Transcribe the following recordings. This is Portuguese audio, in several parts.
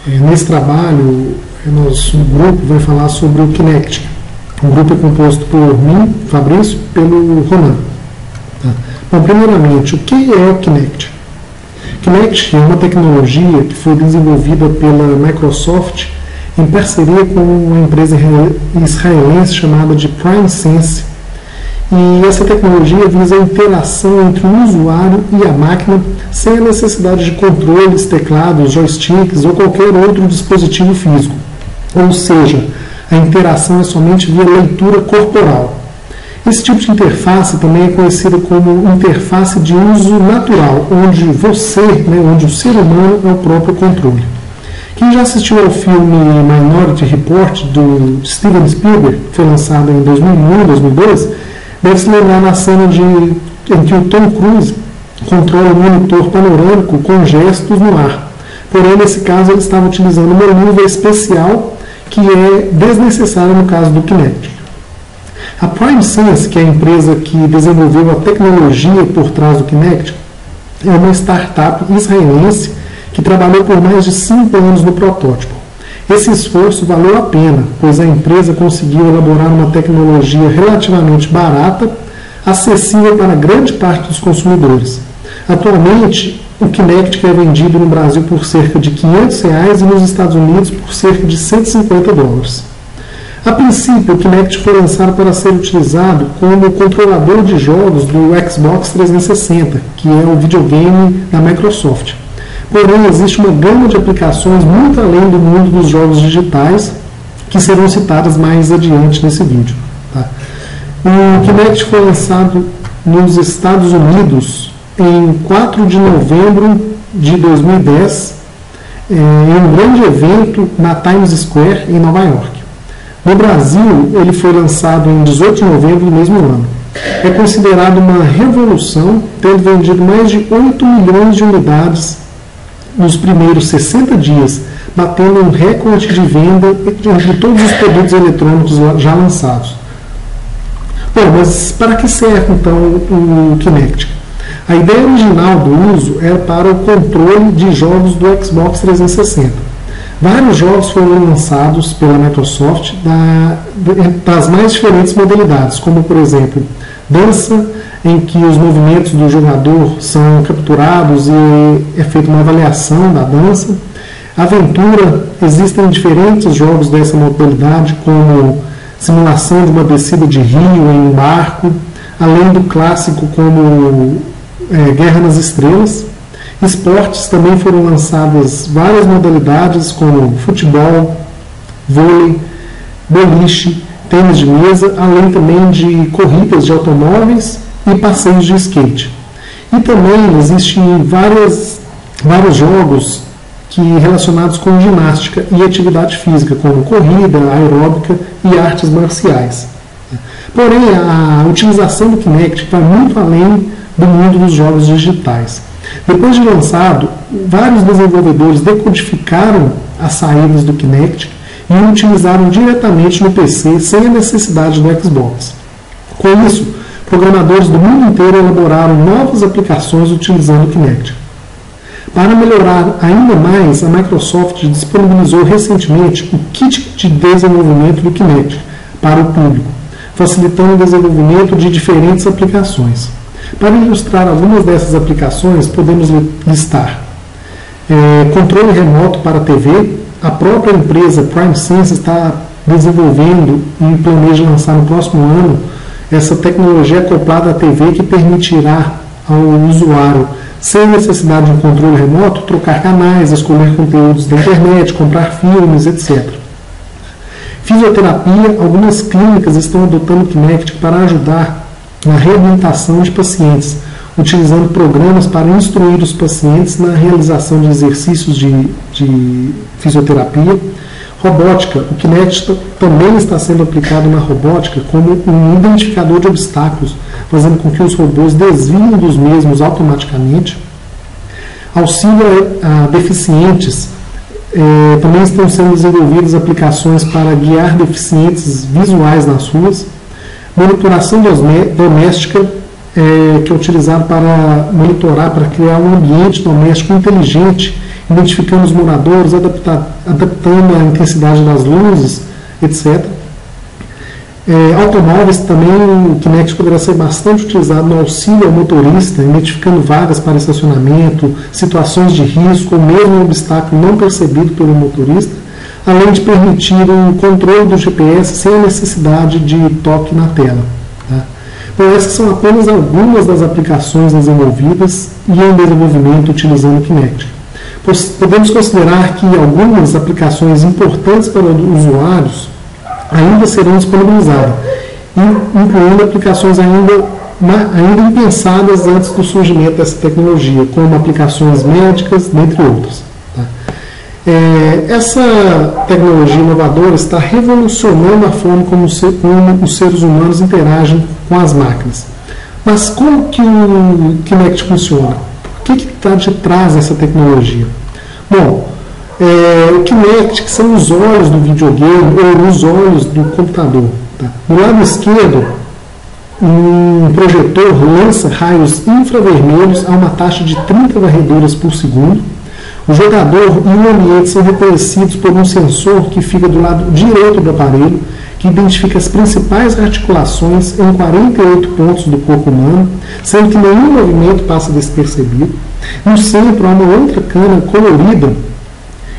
Nesse trabalho, nosso grupo vai falar sobre o Kinect. O grupo é composto por mim, Fabrício, e pelo Ronan. Tá? Bom, primeiramente, o que é o Kinect? Kinect é uma tecnologia que foi desenvolvida pela Microsoft em parceria com uma empresa israelense chamada de PrimeSense. E essa tecnologia visa a interação entre o usuário e a máquina sem a necessidade de controles, teclados, joysticks ou qualquer outro dispositivo físico. Ou seja, a interação é somente via leitura corporal. Esse tipo de interface também é conhecida como interface de uso natural, onde onde o ser humano é o próprio controle. Quem já assistiu ao filme Minority Report, do Steven Spielberg, que foi lançado em 2001, 2002, deve se lembrar na cena em que o Tom Cruise controla o monitor panorâmico com gestos no ar. Porém, nesse caso, ele estava utilizando uma luva especial que é desnecessária no caso do Kinect. A PrimeSense, que é a empresa que desenvolveu a tecnologia por trás do Kinect, é uma startup israelense que trabalhou por mais de 5 anos no protótipo. Esse esforço valeu a pena, pois a empresa conseguiu elaborar uma tecnologia relativamente barata, acessível para grande parte dos consumidores. Atualmente, o Kinect é vendido no Brasil por cerca de R$500 e nos Estados Unidos por cerca de $150. A princípio, o Kinect foi lançado para ser utilizado como controlador de jogos do Xbox 360, que é o videogame da Microsoft. Porém, existe uma gama de aplicações muito além do mundo dos jogos digitais, que serão citadas mais adiante nesse vídeo. Tá? O Kinect foi lançado nos Estados Unidos em 4 de novembro de 2010, em um grande evento na Times Square, em Nova York. No Brasil, ele foi lançado em 18 de novembro do mesmo ano. É considerado uma revolução, tendo vendido mais de 8 milhões de unidades nos primeiros 60 dias, batendo um recorde de venda de todos os produtos eletrônicos já lançados. Bom, mas para que serve então o Kinect? A ideia original do uso era para o controle de jogos do Xbox 360. Vários jogos foram lançados pela Microsoft das mais diferentes modalidades, como por exemplo, dança, em que os movimentos do jogador são capturados e é feita uma avaliação da dança. Aventura, existem diferentes jogos dessa modalidade, como simulação de uma descida de rio em um barco, além do clássico como Guerra nas Estrelas. Esportes, também foram lançadas várias modalidades, como futebol, vôlei, boliche, tênis de mesa, além também de corridas de automóveis e passeios de skate. E também existem vários jogos relacionados com ginástica e atividade física, como corrida, aeróbica e artes marciais. Porém, a utilização do Kinect vai muito além do mundo dos jogos digitais. Depois de lançado, vários desenvolvedores decodificaram as saídas do Kinect e o utilizaram diretamente no PC sem a necessidade do Xbox. Com isso, programadores do mundo inteiro elaboraram novas aplicações utilizando o Kinect. Para melhorar ainda mais, a Microsoft disponibilizou recentemente o kit de desenvolvimento do Kinect para o público, facilitando o desenvolvimento de diferentes aplicações. Para ilustrar algumas dessas aplicações, podemos listar controle remoto para a TV. A própria empresa PrimeSense está desenvolvendo e planeja lançar no próximo ano essa tecnologia acoplada à TV que permitirá ao usuário, sem necessidade de um controle remoto, trocar canais, escolher conteúdos da internet, comprar filmes, etc. Fisioterapia, algumas clínicas estão adotando o Kinect para ajudar na reabilitação de pacientes, utilizando programas para instruir os pacientes na realização de exercícios de fisioterapia. Robótica, o Kinect também está sendo aplicado na robótica como um identificador de obstáculos, fazendo com que os robôs desviem dos mesmos automaticamente. Auxílio a deficientes, também estão sendo desenvolvidas aplicações para guiar deficientes visuais nas ruas. Monitoração doméstica, que é utilizado para monitorar, para criar um ambiente doméstico inteligente identificando os moradores, adaptando a intensidade das luzes, etc. Automóveis também, o Kinect poderá ser bastante utilizado no auxílio ao motorista, identificando vagas para estacionamento, situações de risco ou mesmo um obstáculo não percebido pelo motorista, além de permitir o controle do GPS sem a necessidade de toque na tela. Tá? Bom, essas são apenas algumas das aplicações desenvolvidas e em desenvolvimento utilizando o Kinect. Podemos considerar que algumas aplicações importantes para os usuários ainda serão disponibilizadas, incluindo aplicações ainda impensadas antes do surgimento dessa tecnologia, como aplicações médicas, dentre outras. Tá? Essa tecnologia inovadora está revolucionando a forma como os seres humanos interagem com as máquinas. Mas como que o Kinect funciona? O que está de trás dessa tecnologia? Bom, o Kinect, que são os olhos do videogame ou os olhos do computador. Tá? Do lado esquerdo, um projetor lança raios infravermelhos a uma taxa de 30 varreduras por segundo. O jogador e o ambiente são reconhecidos por um sensor que fica do lado direito do aparelho, que identifica as principais articulações em 48 pontos do corpo humano, sendo que nenhum movimento passa despercebido. No centro há uma outra câmera colorida,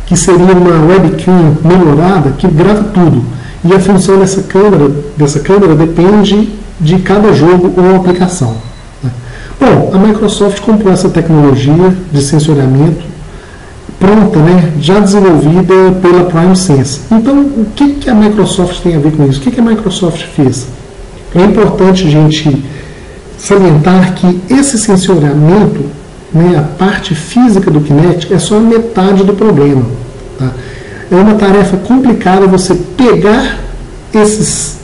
que seria uma webcam melhorada, que grava tudo. E a função dessa câmera depende de cada jogo ou aplicação. Bom, a Microsoft comprou essa tecnologia de sensoriamento pronta, já desenvolvida pela PrimeSense. Então, o que a Microsoft tem a ver com isso? O que a Microsoft fez? É importante a gente salientar que esse sensoriamento, a parte física do Kinect, é só metade do problema. Tá? É uma tarefa complicada você pegar esses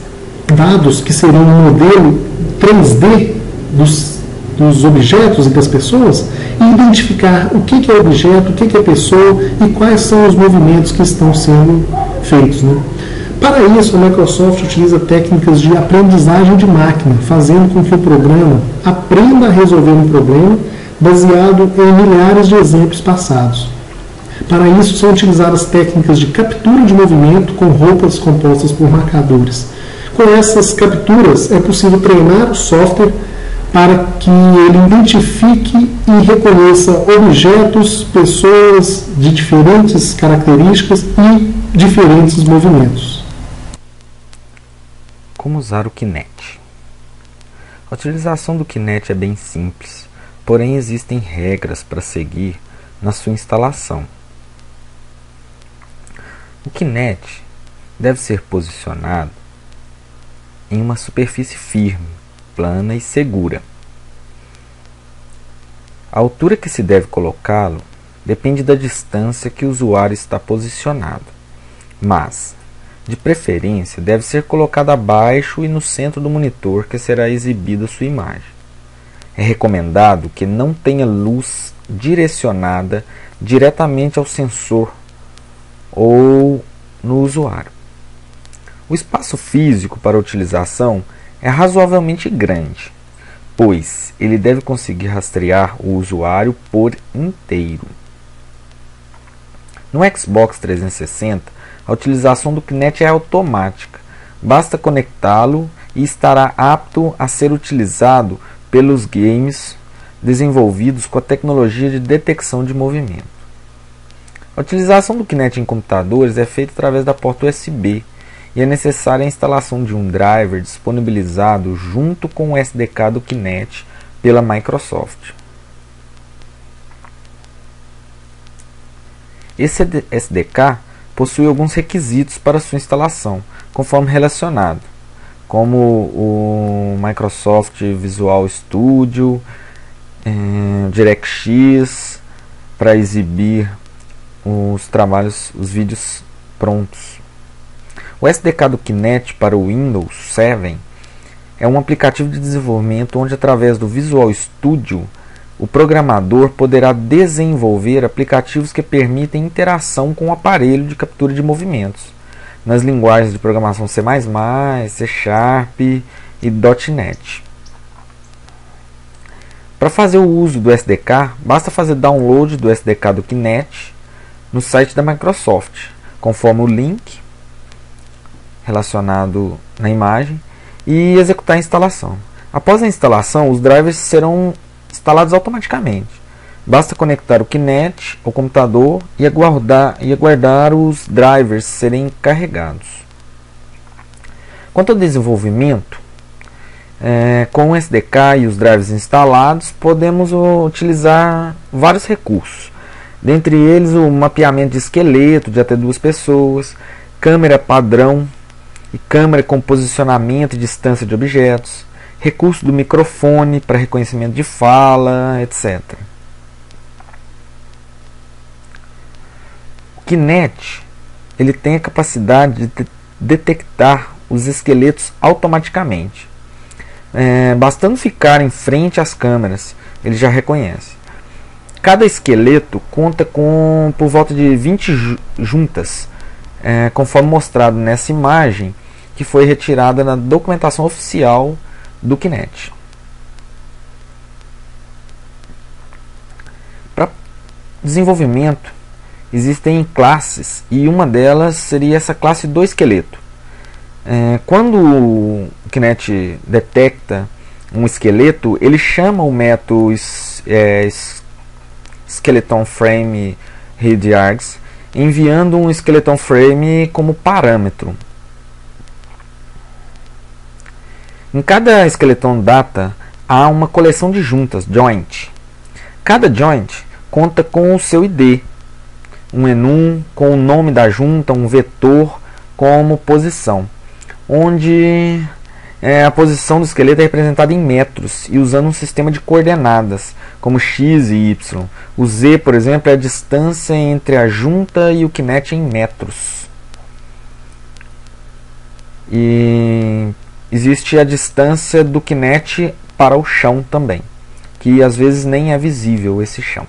dados, que seriam um modelo 3D dos objetos e das pessoas, e identificar o que é objeto, o que é pessoa e quais são os movimentos que estão sendo feitos. Para isso, a Microsoft utiliza técnicas de aprendizagem de máquina, fazendo com que o programa aprenda a resolver um problema baseado em milhares de exemplos passados. Para isso, são utilizadas técnicas de captura de movimento com roupas compostas por marcadores. Com essas capturas, é possível treinar o software para que ele identifique e reconheça objetos, pessoas de diferentes características e diferentes movimentos. Como usar o Kinect? A utilização do Kinect é bem simples, porém existem regras para seguir na sua instalação. O Kinect deve ser posicionado em uma superfície firme, plana e segura. A altura que se deve colocá-lo depende da distância que o usuário está posicionado, mas, de preferência, deve ser colocado abaixo e no centro do monitor que será exibida sua imagem. É recomendado que não tenha luz direcionada diretamente ao sensor ou no usuário. O espaço físico para a utilização é razoavelmente grande, pois ele deve conseguir rastrear o usuário por inteiro. No Xbox 360, a utilização do Kinect é automática. Basta conectá-lo e estará apto a ser utilizado pelos games desenvolvidos com a tecnologia de detecção de movimento. A utilização do Kinect em computadores é feita através da porta USB e é necessária a instalação de um driver disponibilizado junto com o SDK do Kinect pela Microsoft. Esse SDK possui alguns requisitos para sua instalação, conforme relacionado, como o Microsoft Visual Studio, DirectX, para exibir os vídeos prontos. O SDK do Kinect para o Windows 7 é um aplicativo de desenvolvimento onde, através do Visual Studio, o programador poderá desenvolver aplicativos que permitem interação com o aparelho de captura de movimentos, nas linguagens de programação C++, C# e .NET. Para fazer o uso do SDK, basta fazer download do SDK do Kinect no site da Microsoft, conforme o link relacionado na imagem, e executar a instalação. Após a instalação, os drivers serão instalados automaticamente. Basta conectar o Kinect ao computador e aguardar os drivers serem carregados. Quanto ao desenvolvimento, com o SDK e os drivers instalados, podemos utilizar vários recursos. Dentre eles, o mapeamento de esqueleto de até 2 pessoas, câmera padrão e câmera com posicionamento e distância de objetos, recurso do microfone para reconhecimento de fala, etc. O Kinect ele tem a capacidade de detectar os esqueletos automaticamente. Bastando ficar em frente às câmeras, ele já reconhece. Cada esqueleto conta com por volta de 20 juntas, conforme mostrado nessa imagem, que foi retirada na documentação oficial do Kinect. Para desenvolvimento, existem classes, e uma delas seria essa classe do esqueleto. Quando o Kinect detecta um esqueleto, ele chama o método Skeleton Frame ReadArgs, enviando um Skeleton Frame como parâmetro. Em cada Skeleton Data há uma coleção de juntas, joint. Cada joint conta com o seu ID, um enum com o nome da junta, um vetor como posição, onde a posição do esqueleto é representada em metros e usando um sistema de coordenadas, como x e y. O z, por exemplo, é a distância entre a junta e o Kinect em metros. E existe a distância do Kinect para o chão também, que às vezes nem é visível esse chão.